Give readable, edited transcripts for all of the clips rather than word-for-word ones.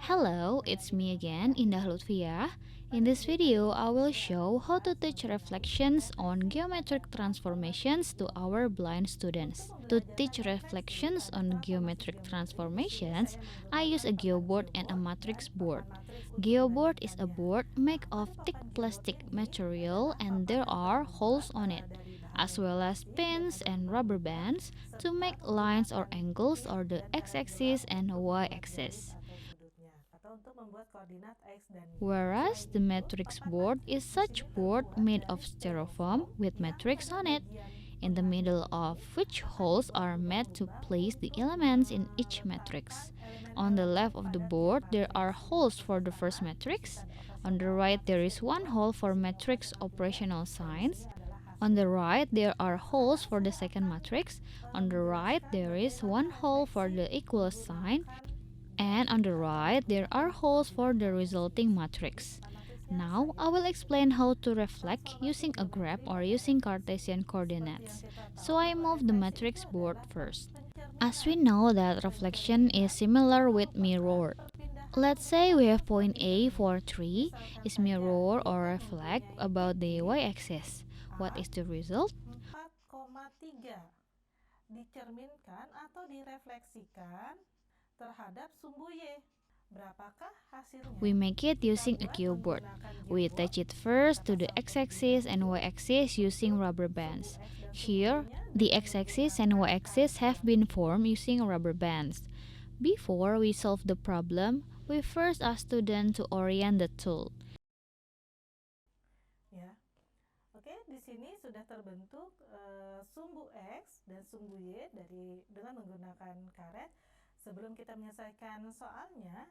Hello, it's me again, Indah Lutfiah. In this video, I will show how to teach reflections on geometric transformations to our blind students. To teach reflections on geometric transformations, I use a geoboard and a matrix board. Geoboard is a board made of thick plastic material and there are holes on it, as well as pins and rubber bands to make lines or angles on the x-axis and y-axis. Whereas the matrix board is such board made of styrofoam with matrix on it, in the middle of which holes are made to place the elements in each matrix. On the left of the board there are holes for the first matrix. On the right there is one hole for matrix operational signs. On the right there are holes for the second matrix. On the right there is one hole for the equal sign. And on the right, there are holes for the resulting matrix. Now, I will explain how to reflect using a graph or using Cartesian coordinates. So I move the matrix board first. As we know that reflection is similar with mirror. Let's say we have point A for 3 is mirror or reflect about the y-axis. What is the result? 4,3 dicerminkan atau direfleksikan terhadap sumbu Y. Berapakah hasilnya? We make it using a geoboard. We attach it first to the x-axis and y-axis using rubber bands. Here, the x-axis and y-axis have been formed using rubber bands. Before we solve the problem, we first ask students to orient the tool. Ya. Oke, di sini sudah terbentuk sumbu X dan sumbu Y dengan menggunakan karet. Sebelum kita menyelesaikan soalnya,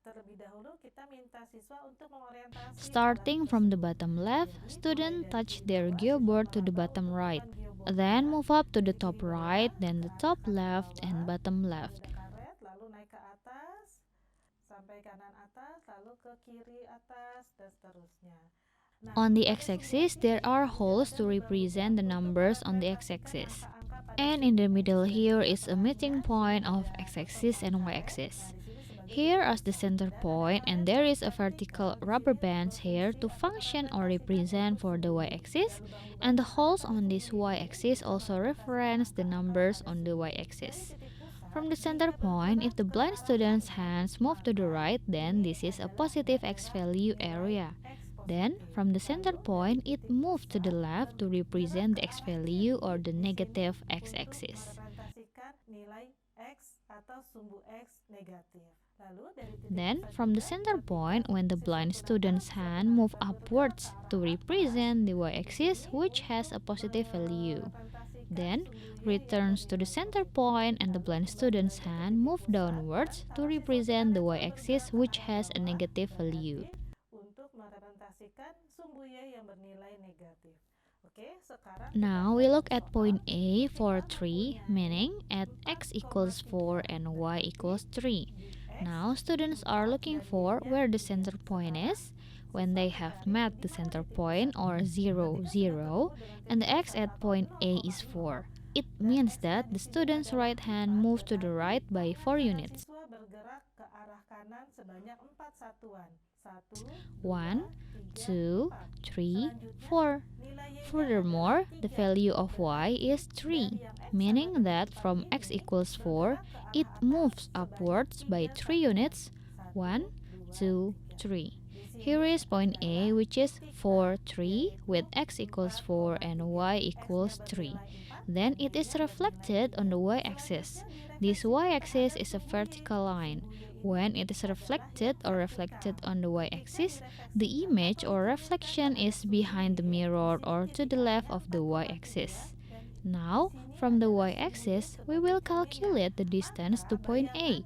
terlebih dahulu kita minta siswa untuk mengorientasi. Starting from the bottom left, students touch their geoboard to the bottom right. Then move up to the top right, then the top left and bottom left. Karet, lalu naik ke atas, sampai kanan atas, lalu ke kiri atas, dan seterusnya. On the x-axis, there are holes to represent the numbers on the x-axis. And in the middle here is a meeting point of x-axis and y-axis. Here is the center point and there is a vertical rubber bands here to function or represent for the y-axis, and the holes on this y-axis also reference the numbers on the y-axis. From the center point, if the blind student's hands move to the right, then this is a positive x value area. Then, from the center point, it moves to the left to represent the x value or the negative x-axis. Then, from the center point, when the blind student's hand move upwards to represent the y-axis, which has a positive value. Then, returns to the center point and the blind student's hand move downwards to represent the y-axis, which has a negative value. Now we look at point A for 3, meaning at x equals 4 and y equals 3. Now students are looking for where the center point is. When they have met the center point or 0, 0, and the x at point A is 4. It means that the student's right hand moves to the right by 4 units. 1, 2, 3, 4. Furthermore, the value of y is 3, meaning that from x equals 4, it moves upwards by 3 units, 1, 2, 3. Here is point A, which is 4, 3, with x equals 4 and y equals 3. Then it is reflected on the y-axis. This y-axis is a vertical line. When it is reflected on the y-axis, the image or reflection is behind the mirror or to the left of the y-axis. Now, from the y-axis, we will calculate the distance to point A.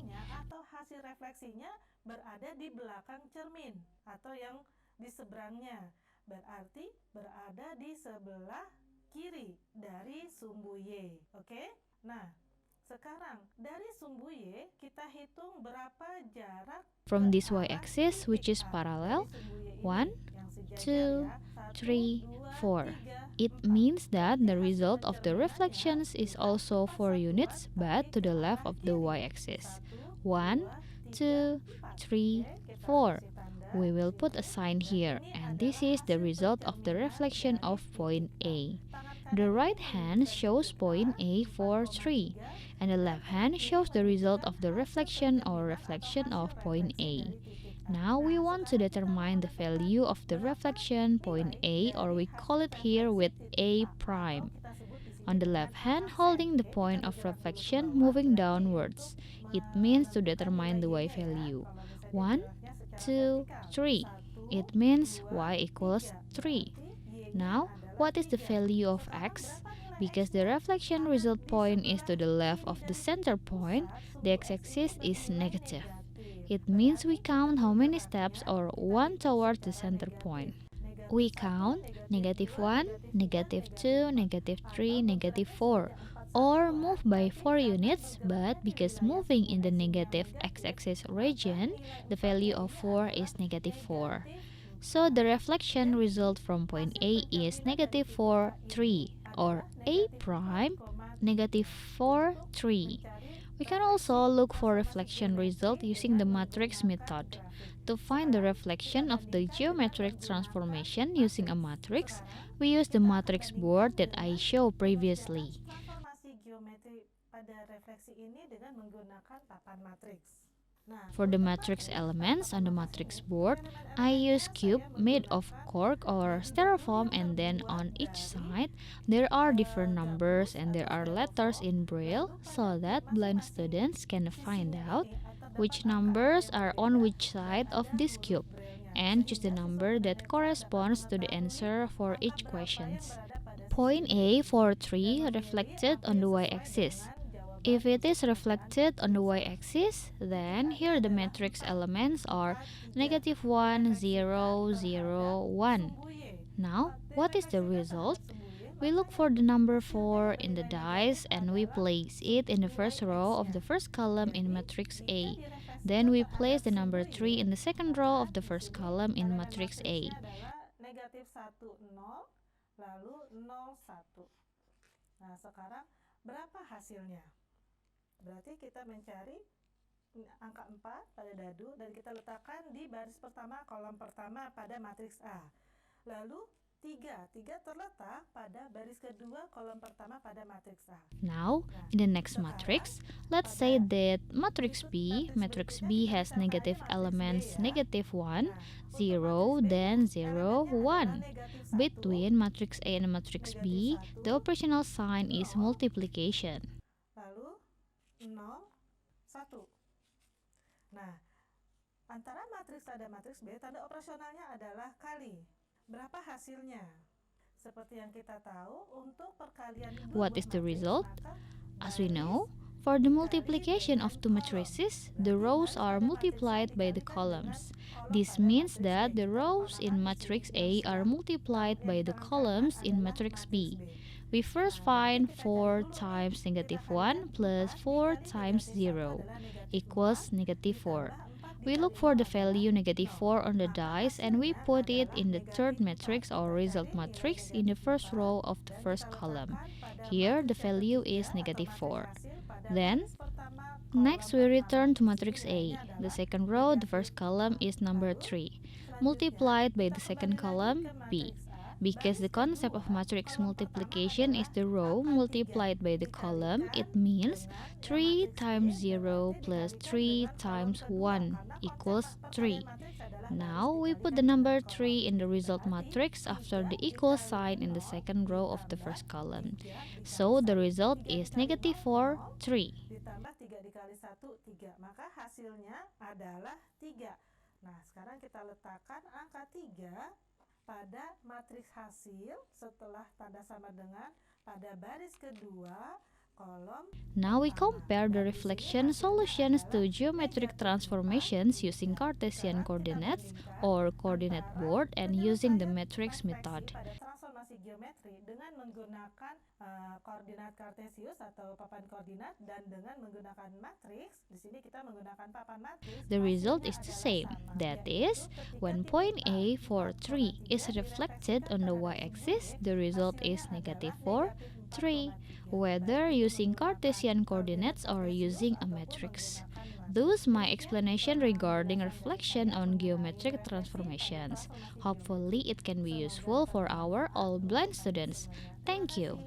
Hasil refleksinya berada di belakang cermin atau yang di seberangnya. Berarti berada di sebelah kiri dari sumbu Y. Oke? Nah, sekarang dari sumbu Y kita hitung berapa jarak from this y-axis, which is parallel. 1, 2, 3, 4. It means that the result of the reflections is also 4 units, but to the left of the y-axis. 1, 2, 3, 4. We will put a sign here, and this is the result of the reflection of point A. The right hand shows point A for 3, and the left hand shows the result of the reflection or reflection of point A. Now we want to determine the value of the reflection point A, or we call it here with A prime. On the left hand, holding the point of reflection moving downwards. It means to determine the y value. 1, 2, 3. It means y equals 3. Now, what is the value of x? Because the reflection result point is to the left of the center point, the x-axis is negative. It means we count how many steps or 1 towards the center point. We count -1, -2, -3, -4, or move by 4 units, but because moving in the negative x-axis region, the value of 4 is -4. So the reflection result from point A is -4, 3, or A prime -4, 3. We can also look for reflection result using the matrix method. To find the reflection of the geometric transformation using a matrix, we use the matrix board that I showed previously. Transformasi geometri pada refleksi ini dengan menggunakan papan matriks. For the matrix elements on the matrix board, I use cube made of cork or styrofoam, and then on each side there are different numbers and there are letters in braille so that blind students can find out which numbers are on which side of this cube and choose the number that corresponds to the answer for each question. Point A for 3 reflected on the y-axis. If it is reflected on the y-axis, then here the matrix elements are -1, 0, 0, 1. Now, what is the result? We look for the number 4 in the dice and we place it in the first row of the first column in matrix A. Then we place the number 3 in the second row of the first column in matrix A. -1, 0, lalu 0, 1. Nah, sekarang berapa hasilnya? Berarti kita mencari angka 4 pada dadu dan kita letakkan di baris pertama, kolom pertama pada matriks A. Lalu 3 terletak pada baris kedua, kolom pertama pada matriks A. Now, in the next matrix, let's say that matrix B has negative elements -1, 0, then 0, 1. Between matrix A and matrix B, the operational sign is multiplication. Lalu 0, 1. Nah, antara matriks A dan matriks B, tanda operasionalnya adalah kali. Berapa hasilnya? Seperti yang kita tahu, untuk perkalian what is the result? As we know, for the multiplication of two matrices, the rows are multiplied by the columns. This means that the rows in matrix A are multiplied by the columns in matrix B. We first find 4 times -1 plus 4 times 0 equals -4. We look for the value -4 on the dice and we put it in the third matrix or result matrix in the first row of the first column. Here the value is -4. Then, next we return to matrix A. The second row, the first column is number 3, multiplied by the second column, B. Because the concept of matrix multiplication is the row multiplied by the column, it means 3 times 0 plus 3 times 1 equals 3. Now we put the number 3 in the result matrix after the equal sign in the second row of the first column. So the result is -4, 3. Ditambah 3 dikali 1, 3. Maka hasilnya adalah 3. Nah, sekarang kita letakkan angka 3 pada matriks hasil setelah tanda sama dengan pada baris kedua kolom. Now we compare the reflection solutions to geometric transformations using Cartesian coordinates or coordinate board and using the matrix method. Pada transformasi geometri dengan menggunakan koordinat kartesius atau papan koordinat dan dengan menggunakan matriks. Di sini kita menggunakan papan matriks. The result is the same. That is, when point A for 3 is reflected on the y-axis, the result is -4, 3, whether using Cartesian coordinates or using a matrix. Thus, my explanation regarding reflection on geometric transformations. Hopefully, it can be useful for our all blind students. Thank you.